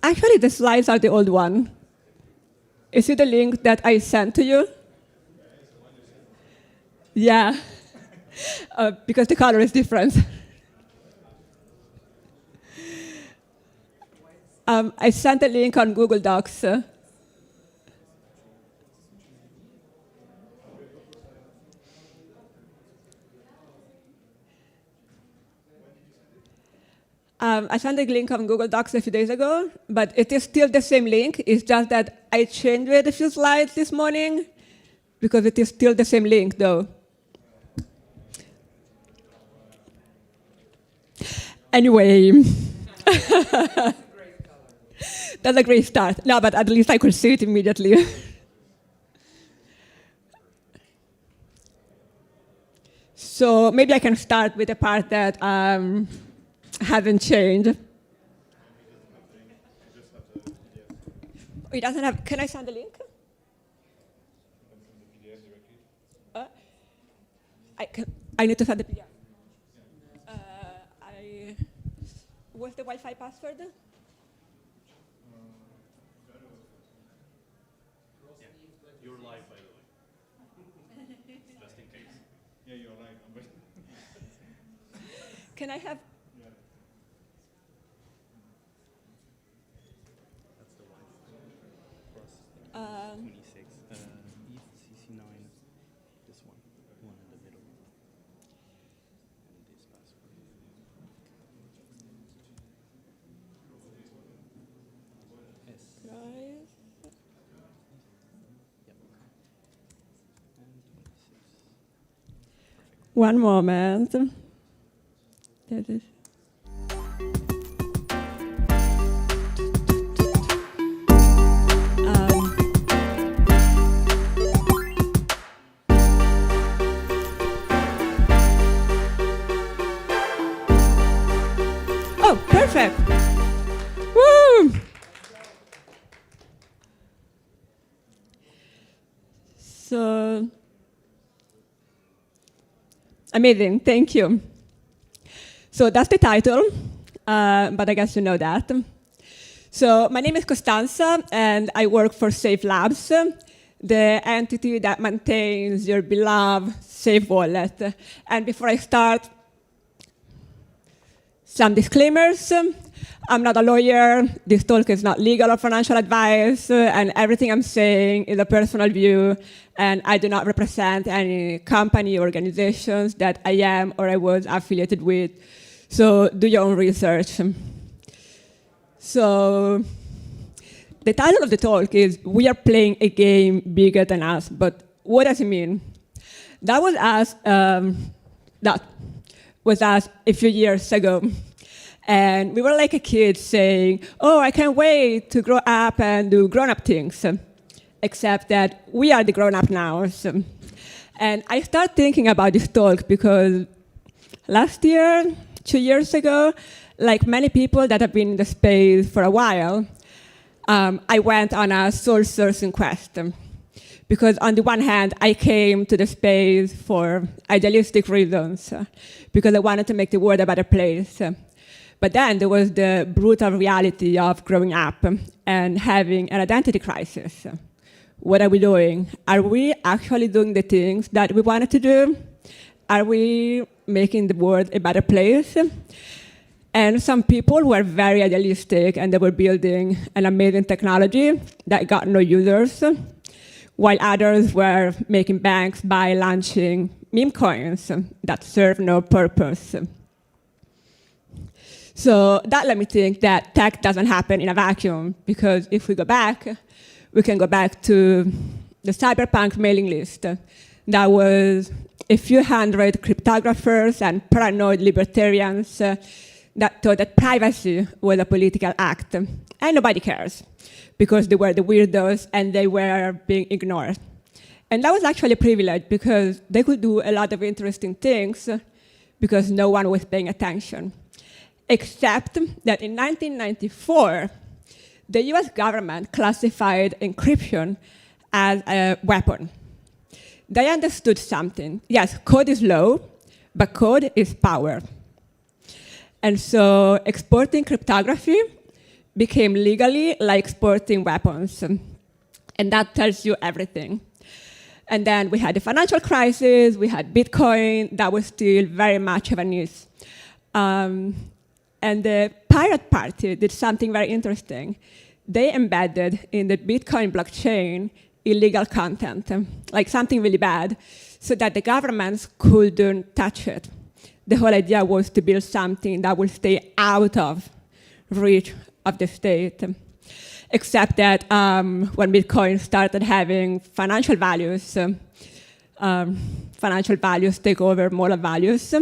Actually, the slides are the old one. Is it the link that I sent to you? Yeah, because the color is different. I sent a link on Google Docs. I sent a link on Google Docs a few days ago, but it is still the same link. It's just that I changed it a few slides this morning because it is still the same link, though. Anyway, that's a great start. No, but at least I could see it immediately. So maybe I can start with the part that hasn't changed. It doesn't have. Can I send the link? I need to send the PDF. What's the Wi-Fi password? You're live, by the way. Just in case. Yeah, you're live. Can I have? That's the Wi-Fi. 26. CC9. This one. One in the middle. And this password. S. Guys. One moment. That is. Oh, perfect. Woo! So, amazing, thank you. So that's the title, but I guess you know that. So my name is Costanza, and I work for Safe Labs, the entity that maintains your beloved Safe Wallet. And before I start, some disclaimers. I'm not a lawyer. This talk is not legal or financial advice, and everything I'm saying is a personal view, and I do not represent any company or organizations that I am or I was affiliated with. So do your own research. So the title of the talk is "We are playing a game bigger than us." But what does it mean? That was asked a few years ago. And we were like a kid saying, oh, I can't wait to grow up and do grown-up things. Except that we are the grown-up now. And I started thinking about this talk because last year, 2 years ago, like many people that have been in the space for a while, I went on a soul-searching quest. Because on the one hand, I came to the space for idealistic reasons, because I wanted to make the world a better place. But then there was the brutal reality of growing up and having an identity crisis. What are we doing? Are we actually doing the things that we wanted to do? Are we making the world a better place? And some people were very idealistic, and they were building an amazing technology that got no users, while others were making banks by launching meme coins that serve no purpose. So that let me think that tech doesn't happen in a vacuum, because if we go back, we can go back to the cyberpunk mailing list. That was a few hundred cryptographers and paranoid libertarians that thought that privacy was a political act. And nobody cares, because they were the weirdos and they were being ignored. And that was actually a privilege, because they could do a lot of interesting things because no one was paying attention. Except that in 1994, the US government classified encryption as a weapon. They understood something. Yes, code is low, but code is power. And so exporting cryptography became legally like exporting weapons. And that tells you everything. And then we had the financial crisis, we had Bitcoin, that was still very much of a news. And the Pirate Party did something very interesting. They embedded in the Bitcoin blockchain illegal content, like something really bad, so that the governments couldn't touch it. The whole idea was to build something that would stay out of reach of the state. Except that when Bitcoin started having financial values take over moral values,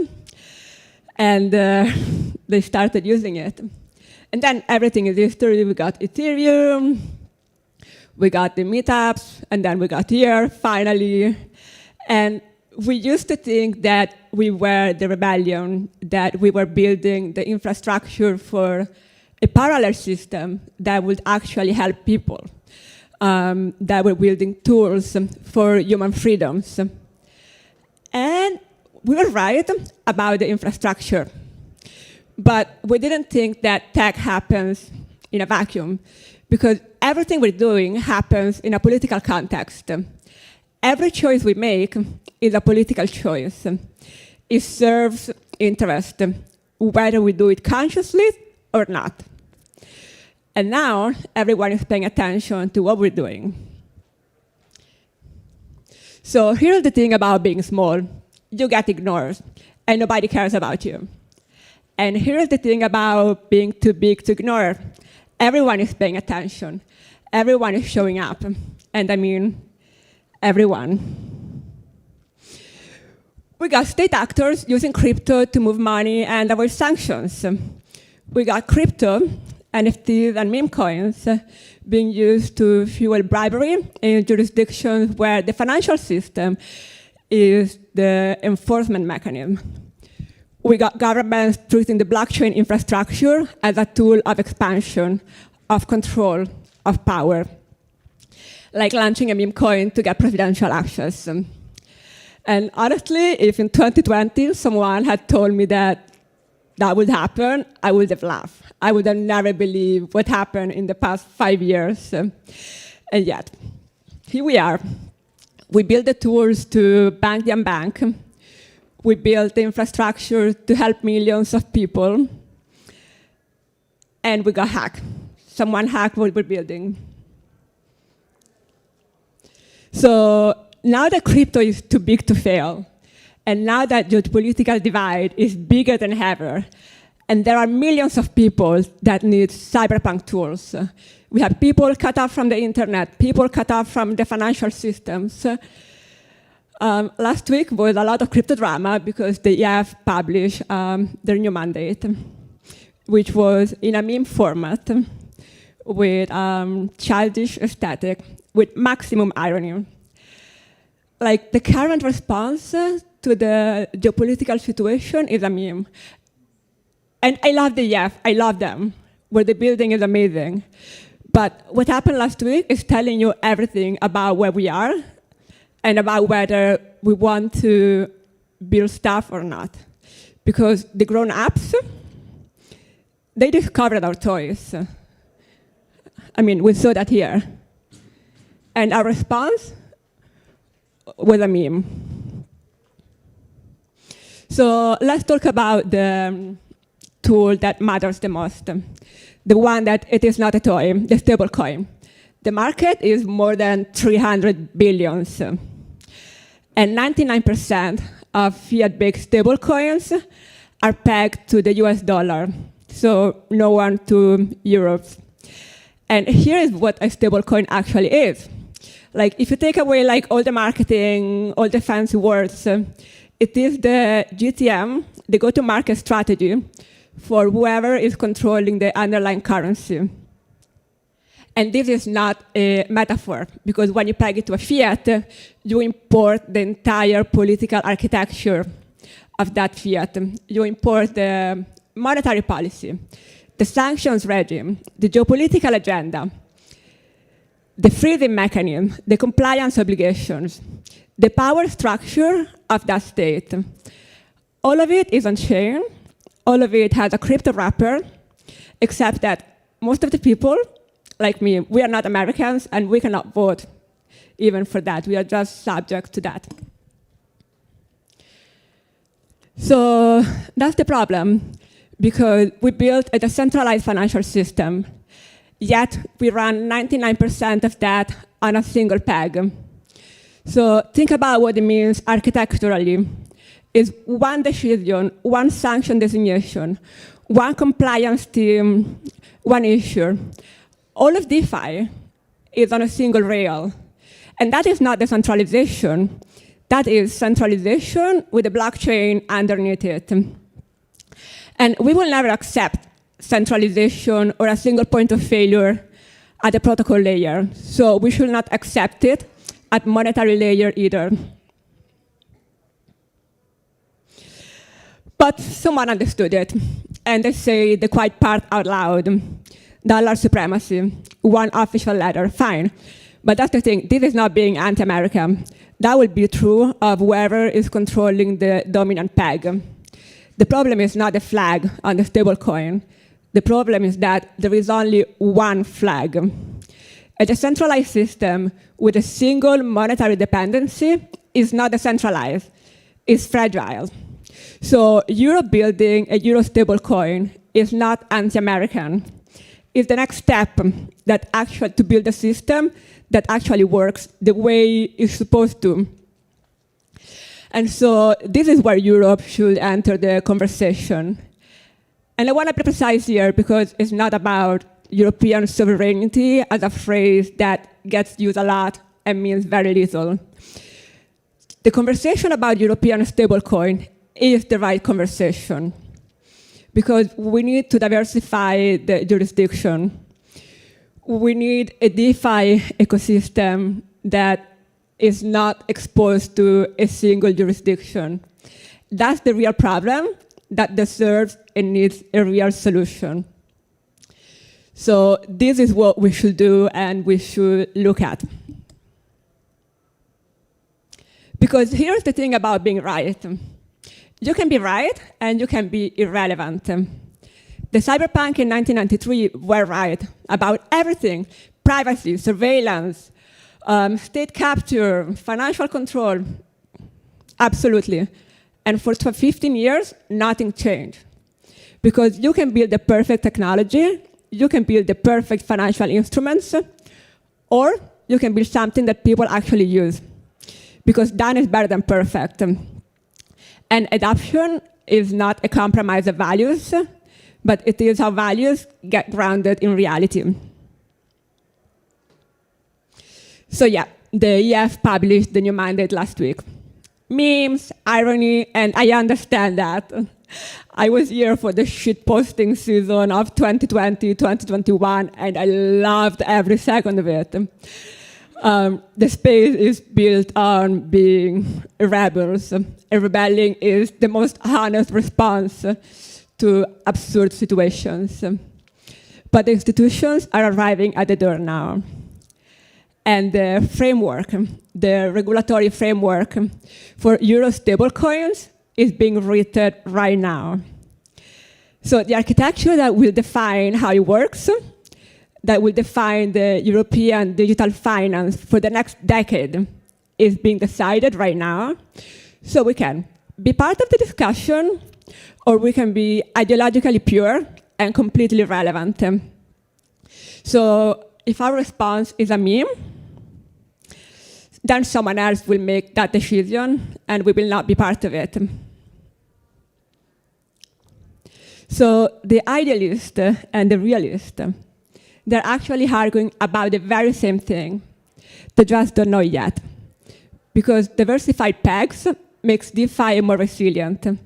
and they started using it. And then everything is history. We got Ethereum, we got the meetups, and then we got here, finally. And we used to think that we were the rebellion, that we were building the infrastructure for a parallel system that would actually help people, that were building tools for human freedoms. And we were right about the infrastructure. But we didn't think that tech happens in a vacuum, because everything we're doing happens in a political context. Every choice we make is a political choice. It serves interest, whether we do it consciously or not. And now everyone is paying attention to what we're doing. So here's the thing about being small. You get ignored, and nobody cares about you. And here's the thing about being too big to ignore. Everyone is paying attention. Everyone is showing up. And I mean, everyone. We got state actors using crypto to move money and avoid sanctions. We got crypto, NFTs, and meme coins being used to fuel bribery in jurisdictions where the financial system is the enforcement mechanism. We got governments treating the blockchain infrastructure as a tool of expansion, of control, of power, like launching a meme coin to get presidential access. And honestly, if in 2020 someone had told me that that would happen, I would have laughed. I would have never believed what happened in the past 5 years. And yet, here we are. We built the tools to bank the unbanked. We built the infrastructure to help millions of people. And we got hacked. Someone hacked what we're building. So now that crypto is too big to fail, and now that the political divide is bigger than ever, and there are millions of people that need cyberpunk tools. We have people cut off from the internet, people cut off from the financial systems. Last week was a lot of crypto drama because the EF published their new mandate, which was in a meme format with childish aesthetic, with maximum irony. Like, the current response to the geopolitical situation is a meme. And I love the EF, I love them. What they're building is amazing. But what happened last week is telling you everything about where we are and about whether we want to build stuff or not. Because the grown-ups, they discovered our toys. I mean, we saw that here. And our response was a meme. So let's talk about the tool that matters the most, the one that it is not a toy, the stablecoin. The market is more than 300 billions. And 99% of fiat-based stablecoins are pegged to the US dollar, so no one to euros. And here is what a stablecoin actually is. Like, if you take away like all the marketing, all the fancy words, it is the GTM, the go-to-market strategy for whoever is controlling the underlying currency. And this is not a metaphor, because when you peg it to a fiat, you import the entire political architecture of that fiat. You import the monetary policy, the sanctions regime, the geopolitical agenda, the freezing mechanism, the compliance obligations, the power structure of that state. All of it is on chain. All of it has a crypto wrapper, except that most of the people, like me, we are not Americans and we cannot vote even for that. We are just subject to that. So that's the problem, because we built a decentralized financial system, yet we run 99% of that on a single peg. So think about what it means architecturally. It's one decision, one sanction designation, one compliance team, one issue. All of DeFi is on a single rail. And that is not decentralization. That is centralization with a blockchain underneath it. And we will never accept centralization or a single point of failure at the protocol layer. So we should not accept it at monetary layer either. But someone understood it, and they say the quiet part out loud. Dollar supremacy, one official letter, fine. But that's the thing, this is not being anti-American. That will be true of whoever is controlling the dominant peg. The problem is not the flag on the stablecoin. The problem is that there is only one flag. A decentralized system with a single monetary dependency is not decentralized, it's fragile. So euro building a euro stablecoin is not anti-American. It's the next step that to build a system that actually works the way it's supposed to. And so this is where Europe should enter the conversation. And I want to be precise here because it's not about European sovereignty as a phrase that gets used a lot and means very little. The conversation about European stablecoin is the right conversation because we need to diversify the jurisdiction. We need a DeFi ecosystem that is not exposed to a single jurisdiction. That's the real problem that deserves and needs a real solution. So this is what we should do and we should look at. Because here's the thing about being right. You can be right and you can be irrelevant. The cyberpunk in 1993 were right about everything: privacy, surveillance, state capture, financial control, absolutely. And for 15 years, nothing changed. Because you can build the perfect technology, you can build the perfect financial instruments, or you can build something that people actually use. Because done is better than perfect. And adoption is not a compromise of values, but it is how values get grounded in reality. So yeah, the EF published the new mandate last week. Memes, irony, and I understand that. I was here for the shitposting season of 2020, 2021, and I loved every second of it. The space is built on being rebels. Rebelling is the most honest response to absurd situations. But the institutions are arriving at the door now. And the framework, the regulatory framework for euro stablecoins is being written right now. So the architecture that will define how it works, that will define the European digital finance for the next decade is being decided right now. So we can be part of the discussion, or we can be ideologically pure and completely irrelevant. So if our response is a meme, then someone else will make that decision, and we will not be part of it. So the idealist and the realist, they're actually arguing about the very same thing. They just don't know yet. Because diversified pegs makes DeFi more resilient.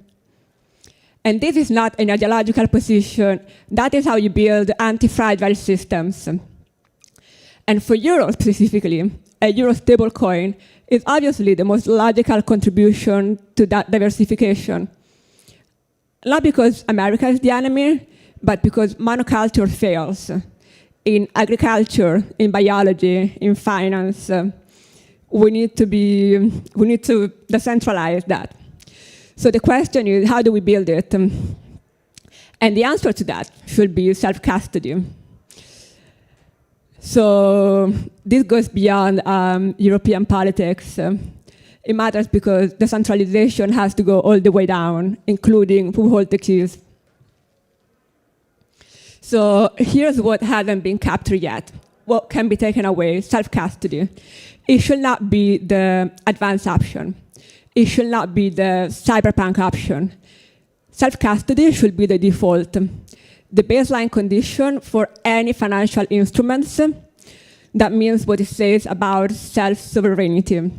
And this is not an ideological position. That is how you build anti-fragile systems. And for Euro specifically, a Euro stablecoin is obviously the most logical contribution to that diversification. Not because America is the enemy, but because monoculture fails. In agriculture, in biology, in finance, we need to decentralize that. So the question is, how do we build it? And the answer to that should be self-custody. So this goes beyond European politics. It matters because decentralization has to go all the way down, including who holds the keys. So here's what hasn't been captured yet. What can be taken away? Self-custody. It should not be the advanced option. It should not be the cyberpunk option. Self-custody should be the default, the baseline condition for any financial instruments. That means what it says about self-sovereignty.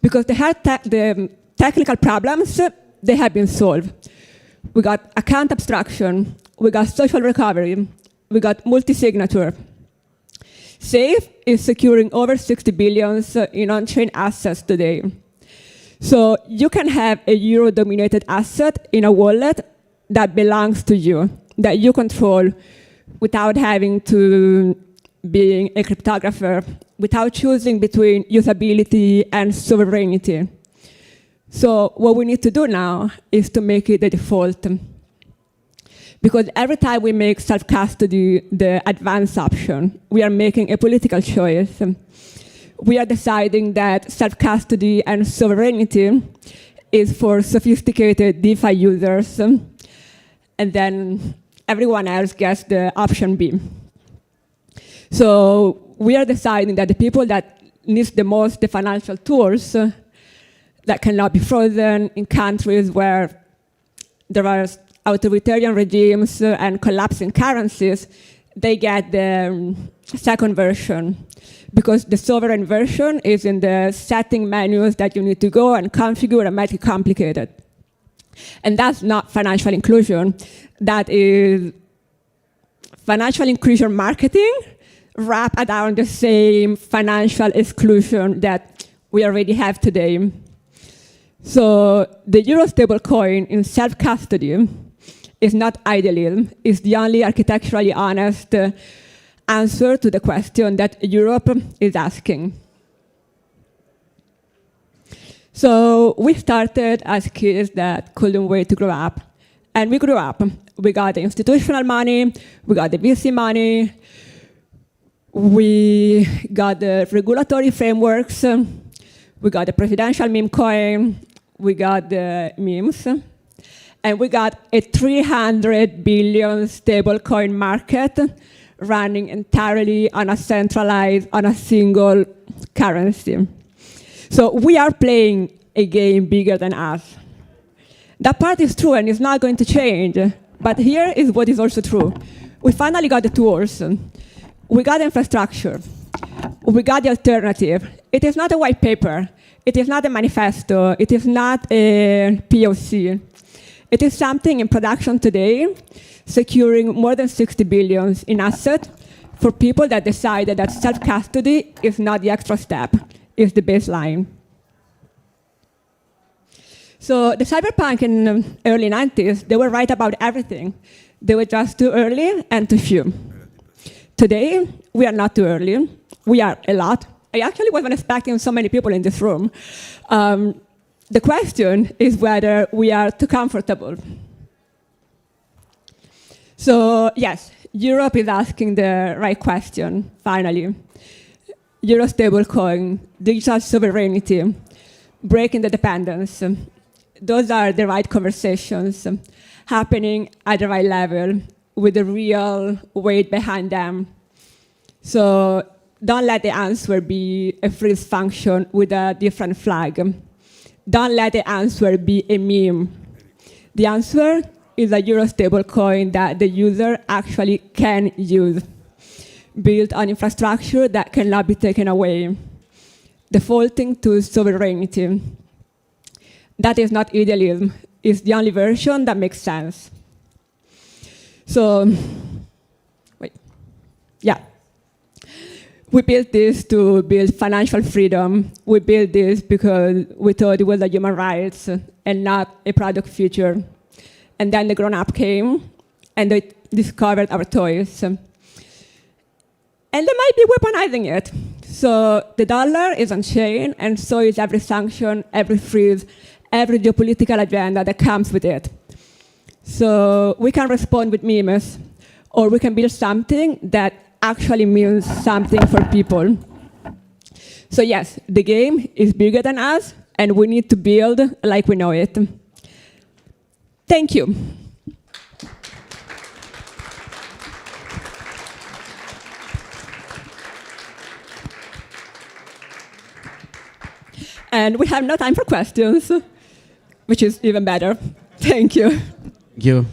Because the technical problems, they have been solved. We got account abstraction, we got social recovery, we got multi-signature. Safe is securing over 60 billions in on-chain assets today. So you can have a euro-dominated asset in a wallet that belongs to you, that you control without having to be a cryptographer, without choosing between usability and sovereignty. So what we need to do now is to make it the default. Because every time we make self-custody the advanced option, we are making a political choice. We are deciding that self-custody and sovereignty is for sophisticated DeFi users, and then everyone else gets the option B. So we are deciding that the people that need the most the financial tools that cannot be frozen in countries where there are authoritarian regimes and collapsing currencies, they get the second version, because the sovereign version is in the setting menus that you need to go and configure and make it complicated. And that's not financial inclusion. That is financial inclusion marketing wrapped around the same financial exclusion that we already have today. So the euro stablecoin in self-custody is not idealism. It's the only architecturally honest answer to the question that Europe is asking. So we started as kids that couldn't wait to grow up. And we grew up. We got the institutional money, we got the VC money, we got the regulatory frameworks, we got the presidential meme coin, we got the memes, and we got a 300 billion stablecoin market running entirely on a centralized, on a single currency. So we are playing a game bigger than us. That part is true and it's not going to change. But here is what is also true. We finally got the tools. We got the infrastructure. We got the alternative. It is not a white paper. It is not a manifesto. It is not a POC. It is something in production today, securing more than 60 billion in assets for people that decided that self-custody is not the extra step, it's the baseline. So the cyberpunk in the early 90s, they were right about everything. They were just too early and too few. Today, we are not too early. We are a lot. I actually wasn't expecting so many people in this room. The question is whether we are too comfortable. So yes, Europe is asking the right question, finally. Euro stablecoin, digital sovereignty, breaking the dependence. Those are the right conversations happening at the right level with the real weight behind them. So don't let the answer be a freeze function with a different flag. Don't let the answer be a meme. The answer is a euro stablecoin that the user actually can use, built on infrastructure that cannot be taken away, defaulting to sovereignty. That is not idealism. It's the only version that makes sense. So, we built this to build financial freedom. We built this because we thought it was a human rights and not a product feature. And then the grown-up came, and they discovered our toys. And they might be weaponizing it. So the dollar is on chain, and so is every sanction, every freeze, every geopolitical agenda that comes with it. So we can respond with memes, or we can build something that actually means something for people. So yes, the game is bigger than us, and we need to build like we know it. Thank you. And we have no time for questions, which is even better. Thank you. Thank you.